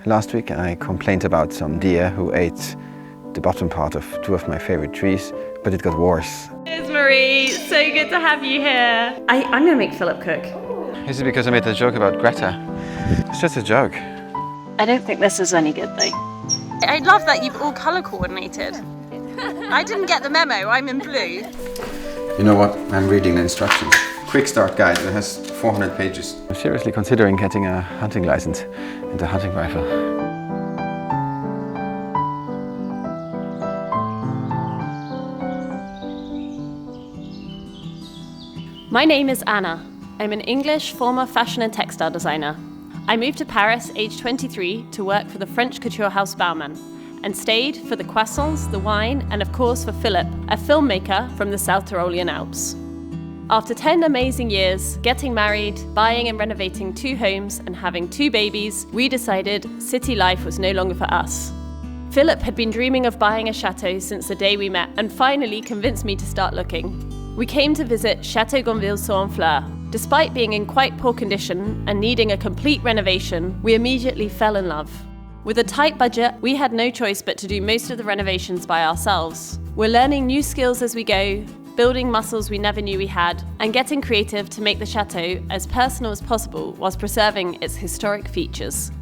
Last week I complained about some deer who ate the bottom part of two of my favorite trees, but it got worse. Cheers, Marie. So good to have you here. I'm going to make Philip cook. Is it because I made a joke about Greta? It's just a joke. I don't think this is any good though. I love that you've all colour coordinated. I didn't get the memo, I'm in blue. You know what? I'm reading the instructions. Quick start guide that has 400 pages. I'm seriously considering getting a hunting license and a hunting rifle. My name is Anna. I'm an English former fashion and textile designer. I moved to Paris aged 23 to work for the French couture house Baumann and stayed for the croissants, the wine, and of course for Philip, a filmmaker from the South Tyrolean Alps. After 10 amazing years, getting married, buying and renovating 2 homes and having 2 babies, we decided city life was no longer for us. Philip had been dreaming of buying a chateau since the day we met and finally convinced me to start looking. We came to visit Chateau Gonville-sur-Honfleur. Despite being in quite poor condition and needing a complete renovation, we immediately fell in love. With a tight budget, we had no choice but to do most of the renovations by ourselves. We're learning new skills as we go, building muscles we never knew we had, and getting creative to make the chateau as personal as possible whilst preserving its historic features.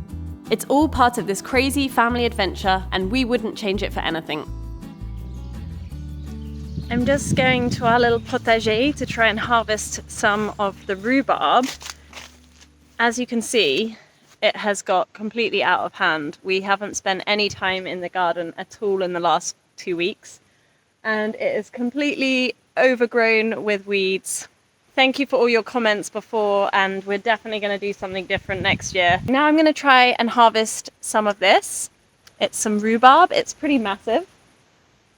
It's all part of this crazy family adventure, and we wouldn't change it for anything. I'm just going to our little potager to try and harvest some of the rhubarb. As you can see, it has got completely out of hand. We haven't spent any time in the garden at all in the last 2 weeks, and it is completely overgrown with weeds. Thank you for all your comments before, and we're definitely going to do something different next year. Now I'm going to try and harvest some of this. It's some rhubarb. It's pretty massive.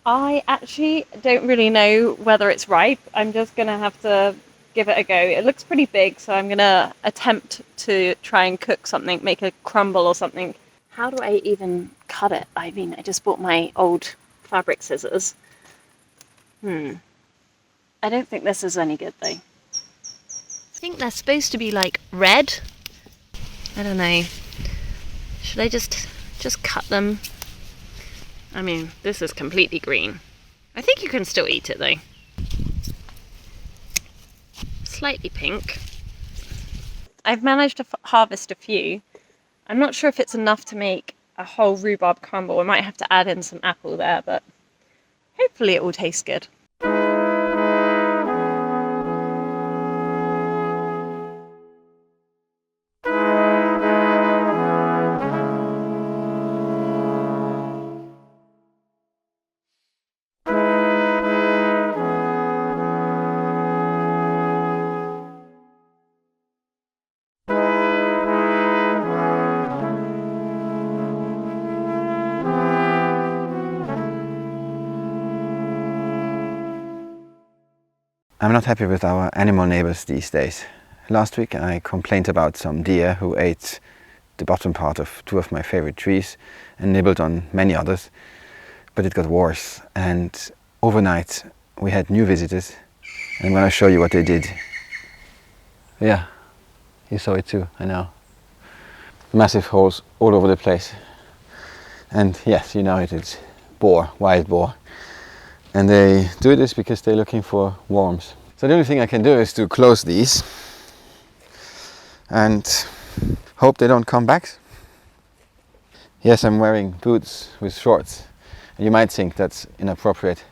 I actually don't really know whether it's ripe. I'm just going to have to give it a go. It looks pretty big, so I'm going to attempt to try and cook something, make a crumble or something. How do I even cut it? I mean, I just bought my old fabric scissors. I don't think this is any good though. I think they're supposed to be like red. I don't know. Should I just cut them? I mean, this is completely green. I think you can still eat it though. Slightly pink. I've managed to harvest a few. I'm not sure if it's enough to make a whole rhubarb crumble. I might have to add in some apple there, but hopefully it will taste good. I'm not happy with our animal neighbors these days. Last week I complained about some deer who ate the bottom part of two of my favorite trees and nibbled on many others, but it got worse, and overnight we had new visitors, and I'm going to show you what they did. Yeah, you saw it too, I know. Massive holes all over the place, and yes, you know it is boar, wild boar. And they do this because they're looking for worms. So the only thing I can do is to close these and hope they don't come back. Yes, I'm wearing boots with shorts. You might think that's inappropriate,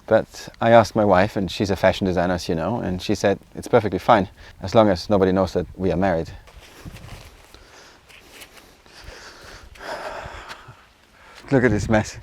but I asked my wife, and she's a fashion designer, as you know, and she said it's perfectly fine as long as nobody knows that we are married. Look at this mess.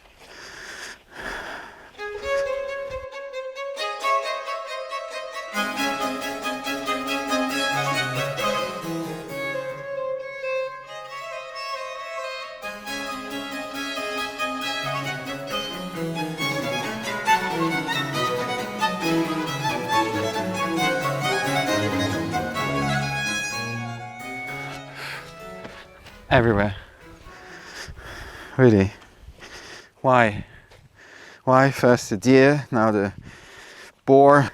Everywhere. Really. Why? Why first the deer, now the boar?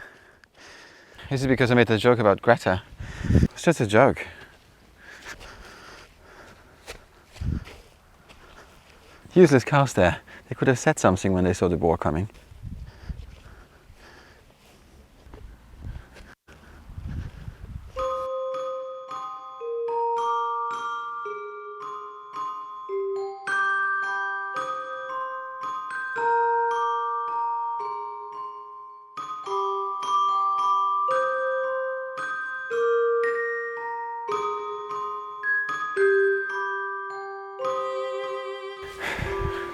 Is it because I made a joke about Greta? It's just a joke. Useless cows there. They could have said something when they saw the boar coming.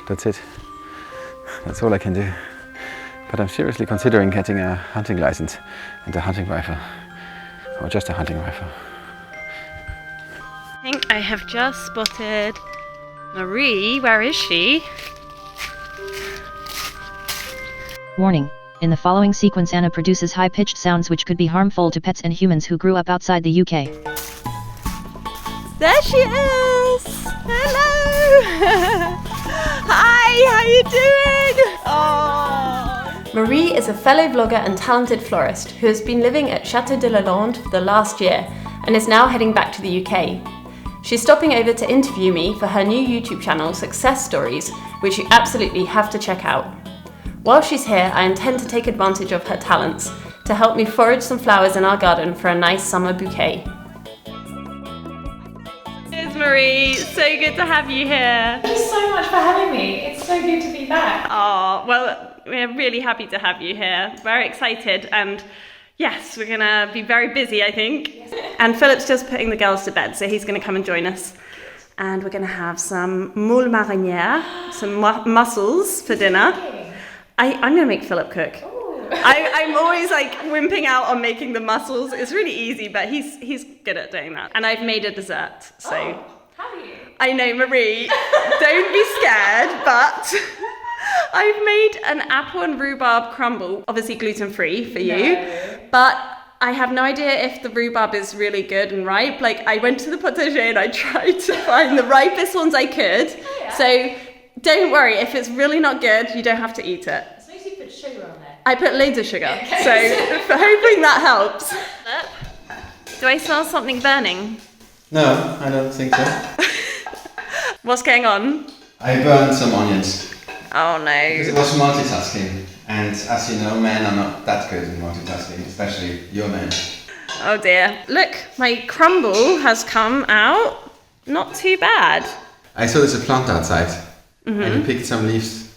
That's it. That's all I can do. But I'm seriously considering getting a hunting license and a hunting rifle. Or just a hunting rifle. I think I have just spotted Marie. Where is she? Warning. In the following sequence, Anna produces high-pitched sounds which could be harmful to pets and humans who grew up outside the UK. There she is! Hello! Hi, how you doing? Oh. Marie is a fellow vlogger and talented florist who has been living at Chateau de la Lande for the last year and is now heading back to the UK. She's stopping over to interview me for her new YouTube channel, Success Stories, which you absolutely have to check out. While she's here, I intend to take advantage of her talents to help me forage some flowers in our garden for a nice summer bouquet. Here's Marie, so good to have you here. Thank you so much for having me. It's so good to be back. Oh, well, we're really happy to have you here. Very excited, and yes, we're gonna be very busy, I think. Yes. And Philip's just putting the girls to bed, so he's gonna come and join us. And we're gonna have some moule marinière, some mussels for dinner. I'm gonna make Philip cook. I'm always like wimping out on making the mussels. It's really easy, but he's good at doing that. And I've made a dessert, so. Have you? I know, Marie, don't be scared, but I've made an apple and rhubarb crumble, obviously gluten-free for you, but I have no idea if the rhubarb is really good and ripe. Like, I went to the potager and I tried to find the ripest ones I could. So don't worry, if it's really not good, you don't have to eat it. So you put sugar on there. I put loads of sugar, so hoping that helps. Do I smell something burning? No, I don't think so. What's going on? I burned some onions. Oh no. Because it was multitasking. And as you know, men are not that good in multitasking, especially your men. Oh dear. Look, my crumble has come out. Not too bad. I saw there's a plant outside. And you picked some leaves.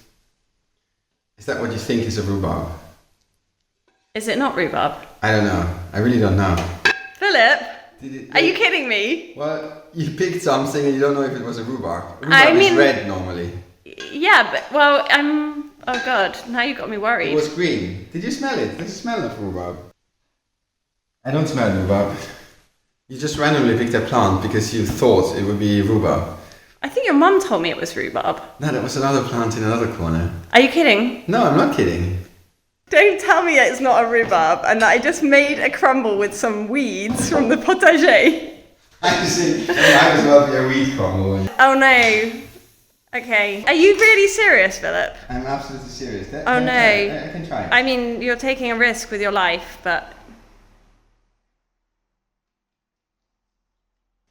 Is that what you think is a rhubarb? Is it not rhubarb? I don't know. I really don't know. Philip, are you kidding me? Well, you picked something and you don't know if it was a rhubarb. Rhubarb I mean, is red normally. Yeah, but, well, oh God, now you got me worried. It was green. Did you smell it? There's a smell of rhubarb. I don't smell rhubarb. You just randomly picked a plant because you thought it would be rhubarb. I think your mum told me it was rhubarb. No, that was another plant in another corner. Are you kidding? No, I'm not kidding. Don't tell me it's not a rhubarb and that I just made a crumble with some weeds from the potager. I see. It might as well be a weed crumble. Oh no. Okay. Are you really serious, Philip? I'm absolutely serious. Oh no. I can try. I mean, you're taking a risk with your life, but...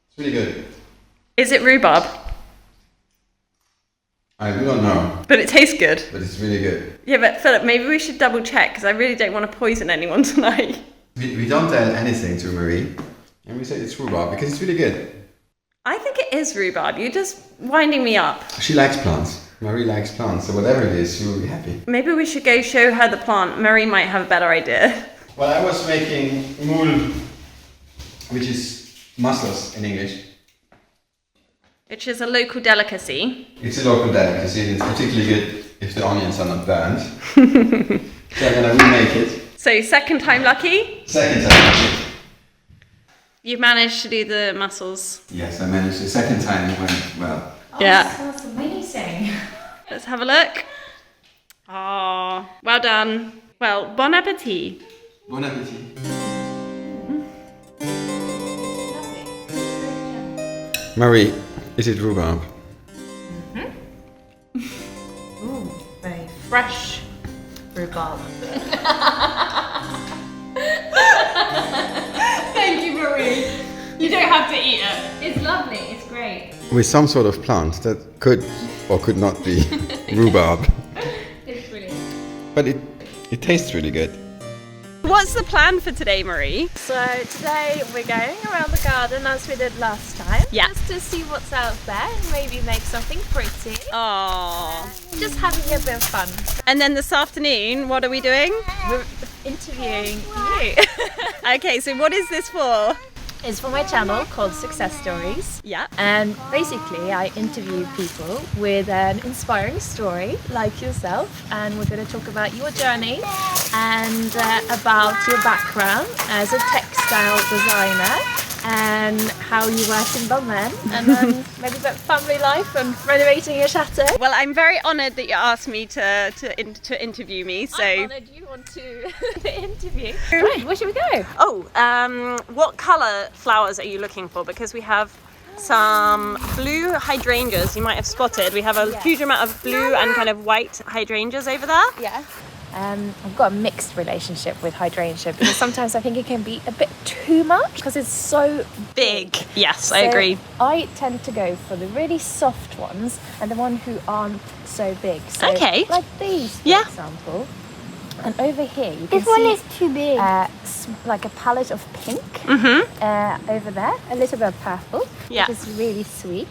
It's really good. Is it rhubarb? I don't know. But it tastes good. But it's really good. Yeah, but Philip, maybe we should double check because I really don't want to poison anyone tonight. We don't tell anything to Marie. And we say it's rhubarb because it's really good. I think it is rhubarb. You're just winding me up. She likes plants. Marie likes plants. So whatever it is, she will be happy. Maybe we should go show her the plant. Marie might have a better idea. Well, I was making moule, which is mussels in English. Which is a local delicacy. It's a local delicacy and it's particularly good if the onions are not burned. So I'm going to remake it. So second time lucky? Second time. You've managed to do the mussels. Yes, I managed. The second time it went well. Oh, Yeah. That sounds amazing. Let's have a look. Oh, well done. Well, bon appetit. Bon appetit. Marie, is it rhubarb? Ooh, very fresh rhubarb. Thank you, Marie. You don't have to eat it. It's lovely. It's great. With some sort of plant that could or could not be rhubarb. It's brilliant. But it tastes really good. What's the plan for today, Marie? So today we're going around the garden as we did last time. Yeah. Just to see what's out there and maybe make something pretty. Oh. Just having a bit of fun. And then this afternoon, what are we doing? We're interviewing you. Okay, so what is this for? It's for my channel called Success Stories. Yeah. And basically I interview people with an inspiring story like yourself, and we're going to talk about your journey and about your background as a textile designer and how you work in Balmain, and then maybe about family life and renovating your chateau. Well, I'm very honoured that you asked me to interview me. So. I'm honoured you want to interview. Right, where should we go? Oh, what colour flowers are you looking for? Because we have some blue hydrangeas you might have spotted. We have a huge amount of blue and kind of white hydrangeas over there. Yeah. I've got a mixed relationship with hydrangea because sometimes I think it can be a bit too much because it's so Big. Yes, I agree. I tend to go for the really soft ones and the ones who aren't so big. So, Okay. like these, for Yeah. example. And over here, you can This one see is too big. like a palette of pink Mm-hmm. over there, a little bit of purple, Yeah. which is really sweet.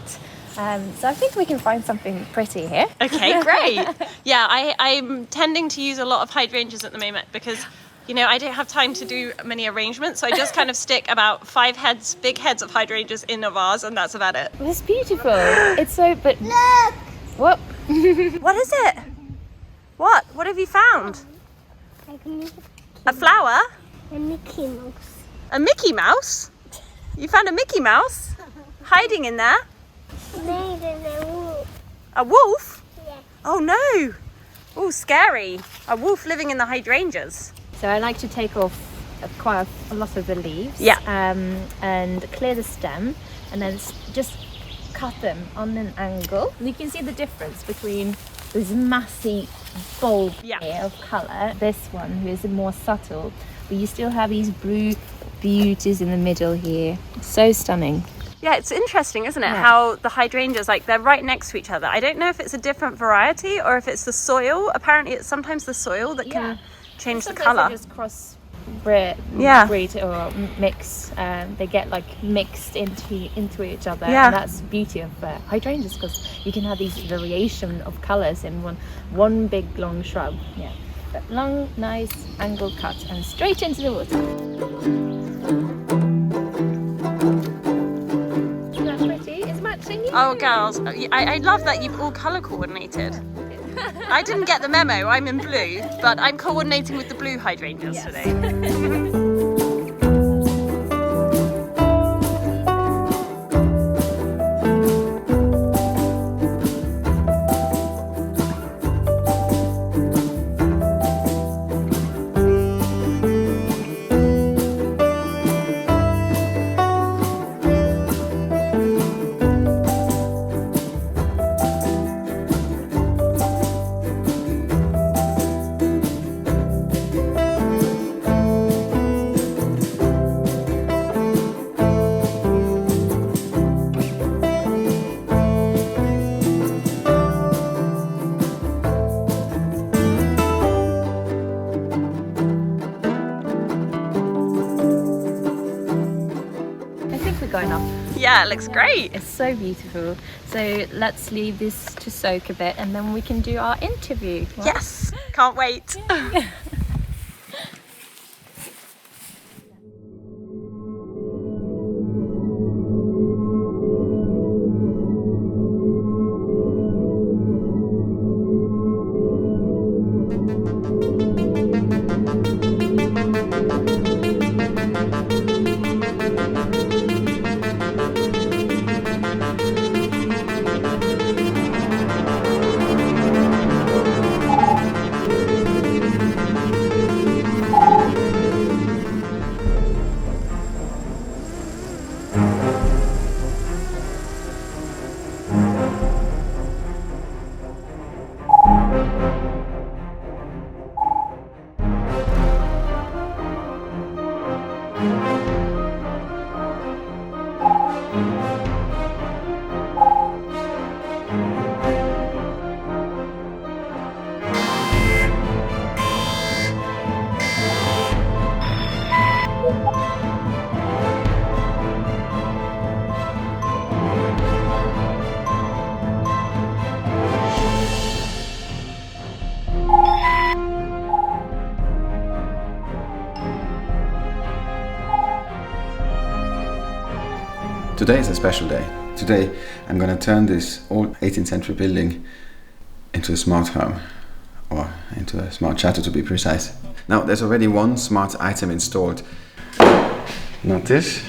So I think we can find something pretty here. Okay, great. Yeah, I'm tending to use a lot of hydrangeas at the moment because, you know, I don't have time to do many arrangements, so I just kind of stick about 5 big heads of hydrangeas in a vase, and that's about it. It's beautiful. It's so, but Look! what? What is it? What? What have you found? I can use A flower? a Mickey Mouse. A Mickey Mouse? You found a Mickey Mouse? Hiding in there? Made in a wool. A wolf? Yeah. Oh no! Oh, scary. A wolf living in the hydrangeas. So I like to take off quite a lot of the leaves, Yeah. and clear the stem, and then just cut them on an angle. And you can see the difference between this massive bulb Yeah. here of colour, this one who is more subtle, but you still have these blue beauties in the middle here. So stunning. Yeah, it's interesting, isn't it? Yeah. How the hydrangeas, like, they're right next to each other. I don't know if it's a different variety or if it's the soil. Apparently, it's sometimes the soil that can change the Sometimes colour. they just cross breed or mix. They get like mixed into each other. Yeah. And that's the beauty of hydrangeas, because you can have these variation of colours in one big long shrub. Yeah, but long, nice angle cut and straight into the water. Isn't that pretty? It's matching you. Oh, girls, I love that you've all colour coordinated. I didn't get the memo, I'm in blue, but I'm coordinating with the blue hydrangeas today. Going up. Yeah, it looks great. It's so beautiful. So let's leave this to soak a bit and then we can do our interview. Yes, can't wait. Today is a special day. Today I'm going to turn this old 18th century building into a smart home, or into a smart chateau to be precise. Now there's already one smart item installed. Not this.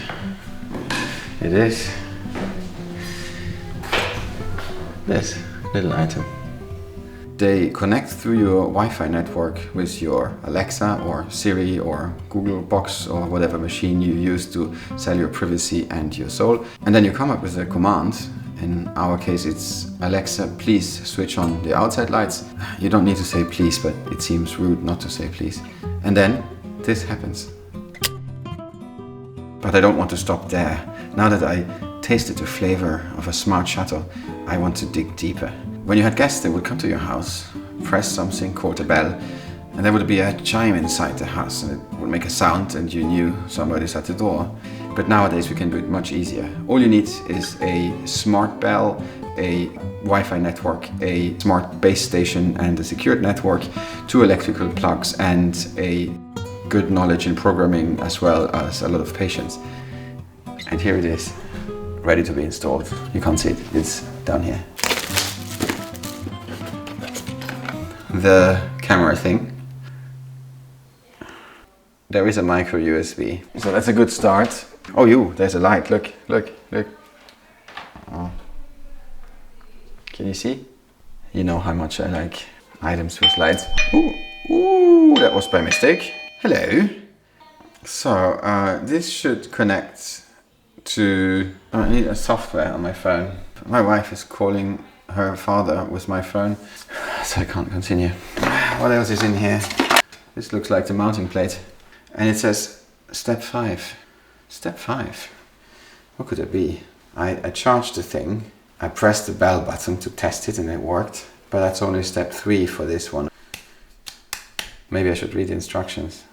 It is this little item. They connect through your Wi-Fi network with your Alexa or Siri or Google Box or whatever machine you use to sell your privacy and your soul. And then you come up with a command. In our case it's Alexa, please switch on the outside lights. You don't need to say please, but it seems rude not to say please. And then this happens. But I don't want to stop there. Now that I tasted the flavor of a smart chateau, I want to dig deeper. When you had guests, they would come to your house, press something, call a bell, and there would be a chime inside the house, and it would make a sound and you knew somebody's at the door. But nowadays we can do it much easier. All you need is a smart bell, a Wi-Fi network, a smart base station and a secured network, 2 electrical plugs and a good knowledge in programming as well as a lot of patience. And here it is, ready to be installed. You can't see it, it's down here. The camera thing. There is a micro USB, so that's a good start. Oh, there's a light. Look. Oh. Can you see? You know how much I like items with lights. Ooh, that was by mistake. Hello. So this should connect to. I need a software on my phone. My wife is calling her father with my phone, so I can't continue. What else is in here? This looks like the mounting plate. And it says step 5. Step 5. What could it be? I charged the thing. I pressed the bell button to test it and it worked. But that's only step 3 for this one. Maybe I should read the instructions.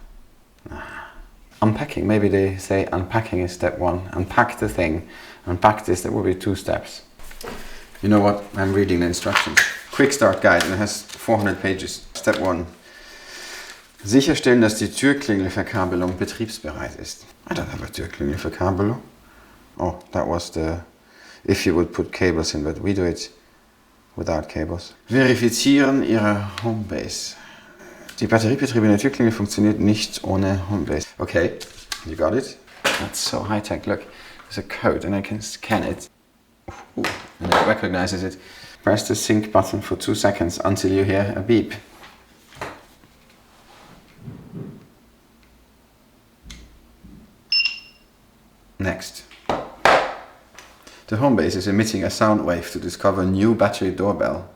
Unpacking. Maybe they say unpacking is step 1. Unpack the thing. Unpack this. There will be 2 steps. You know what? I'm reading the instructions. Quick start guide, and it has 400 pages. Step 1. Sicherstellen, dass die Türklingelverkabelung betriebsbereit ist. I don't have a Türklingelverkabelung. Oh, that was the... if you would put cables in, but we do it without cables. Verifizieren Ihre Homebase. Die batteriebetriebene Türklingel funktioniert nicht ohne Homebase. Okay, you got it. That's so high-tech. Look, there's a code and I can scan it. Ooh, and it recognizes it. Press the sync button for 2 seconds until you hear a beep. Next. The home base is emitting a sound wave to discover new battery doorbell.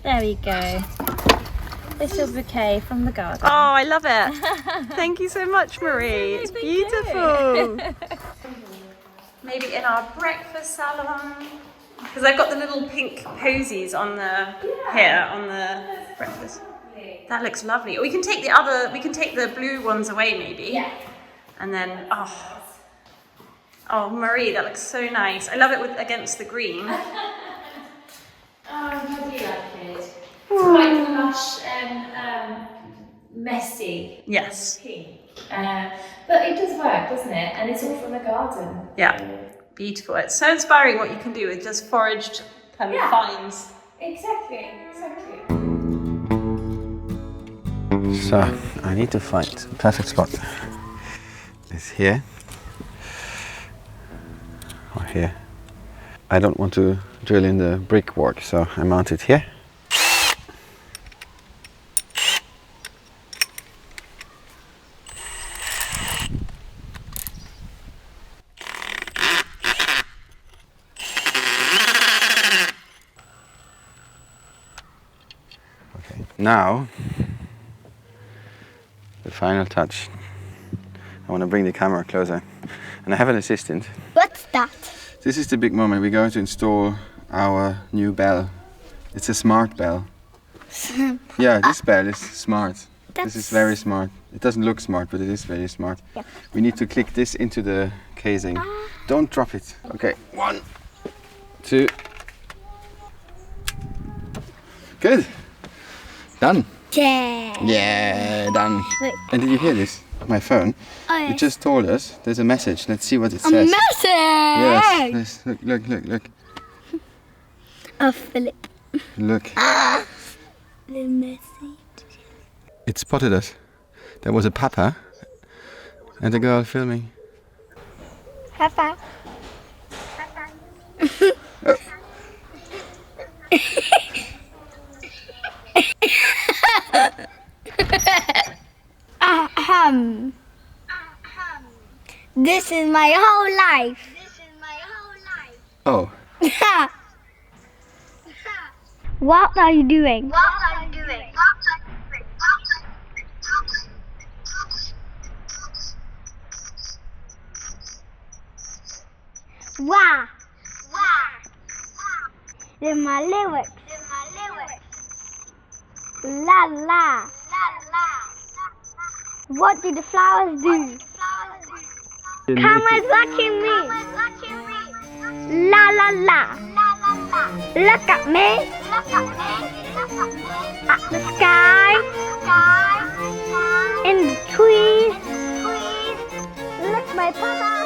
There we go. This is a bouquet from the garden. Oh, I love it. Thank you so much, Marie. It's beautiful. Maybe in our breakfast salon, because I've got the little pink posies on the here on the breakfast. That looks lovely. Or we can take the blue ones away maybe. Yeah. And then oh Marie, that looks so nice. I love it against the green. Oh, I do like it. It's quite lush and messy. Yes. Pink. But it does work, doesn't it? And it's all from the garden. Yeah. Beautiful. It's so inspiring what you can do with just foraged kind of finds. Exactly. So, I need to find the perfect spot. It's here. Or here. I don't want to drill in the brickwork, so I mount it here. Okay. Now, the final touch. I want to bring the camera closer. And I have an assistant. What's that? This is the big moment. We're going to install our new bell It's a smart bell. Yeah, this bell is smart. This is very smart. It doesn't look smart, but it is very smart. Yeah. We need to click this into the casing. Don't drop it. Okay, 1, 2. Good. Done. Yeah. Yeah, done. Wait. And did you hear this? My phone. Oh, It yes. just told us there's a message. Let's see what it A says. message! Yes. Look. Oh, Philip. Look. The message. It spotted us. There was a papa and a girl filming. Papa. This is my whole life. Oh, What are you doing? Wow. They're my lyrics. La la. What do the flowers do? Camera's watching me. La la la. Look at me. At the sky. In the trees. Look, my papa.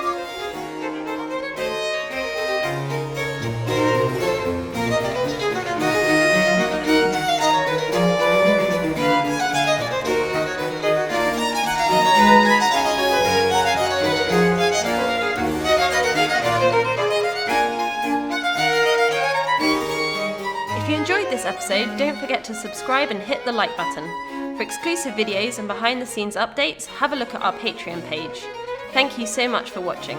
If you enjoyed this episode, don't forget to subscribe and hit the like button. For exclusive videos and behind the scenes updates, have a look at our Patreon page. Thank you so much for watching.